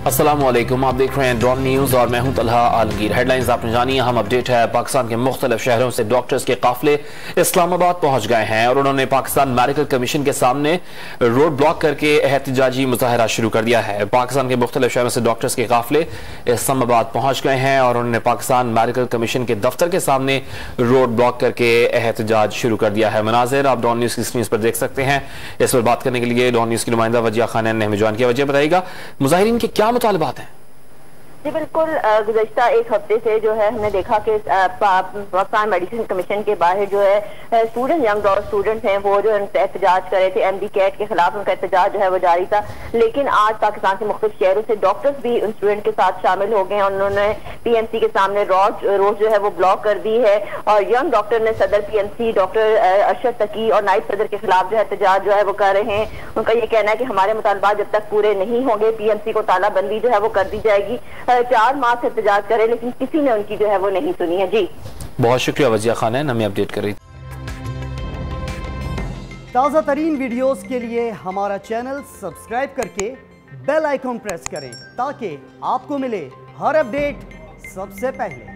अस्सलामुअलैकुम, आप देख रहे हैं डॉन न्यूज़ और मैं हूं तलहा आलमगीर। हेडलाइंस आपने जानी, अहम अपडेट है। पाकिस्तान के मुख्तलिफ शहरों से डॉक्टर्स के काफिले इस्लामाबाद पहुंच गए हैं और उन्होंने पाकिस्तान मेडिकल कमीशन के सामने रोड ब्लॉक करके एहतजाजी मुजाहरा शुरू कर दिया है। पाकिस्तान के मुख्तलिफ शहरों से डॉक्टर्स के काफिले इस्लामाबाद पहुंच गए हैं और उन्होंने पाकिस्तान मेडिकल कमीशन के दफ्तर के सामने रोड ब्लॉक करके एहतजाज शुरू कर दिया है। मनाजिर आप डॉन न्यूज़ की स्क्रीन पर देख सकते हैं। इस पर बात करने के लिए डॉन न्यूज़ की नुमाइंदा वजिया खान ने हमें ज्वाइन किया। वजिया बताइएगा, मुजाहिरीन के क्या मुतालबात हैं? जी बिल्कुल, गुज़श्ता एक हफ्ते से जो है हमने देखा कि पाकिस्तान मेडिसिन कमीशन के बाहर जो है स्टूडेंट, यंग स्टूडेंट हैं, वो जो एहतजाज कर रहे थे। एमडी कैट के खिलाफ उनका एहतजाज जो है वो जारी था। लेकिन आज पाकिस्तान के मुख्तलिफ शहरों से डॉक्टर्स भी उन स्टूडेंट के साथ शामिल हो गए हैं। उन्होंने पीएमसी के सामने रोड जो है वो ब्लॉक कर दी है और यंग डॉक्टर ने सदर पीएमसी डॉक्टर अरशद तकी और नायब सदर के खिलाफ जो है एहतजाज जो है वो कर रहे हैं। उनका ये कहना है कि हमारे मुतालबात जब तक पूरे नहीं होंगे पीएमसी को तालाबंदी जो है वो कर दी जाएगी। 4 माह से एहतजाज करे लेकिन किसी ने उनकी जो है वो नहीं सुनी है। जी बहुत शुक्रिया वजिया खान हमें अपडेट कर रही। ताज़ा तरीन वीडियोस के लिए हमारा चैनल सब्सक्राइब करके बेल आइकॉन प्रेस करें ताकि आपको मिले हर अपडेट सबसे पहले।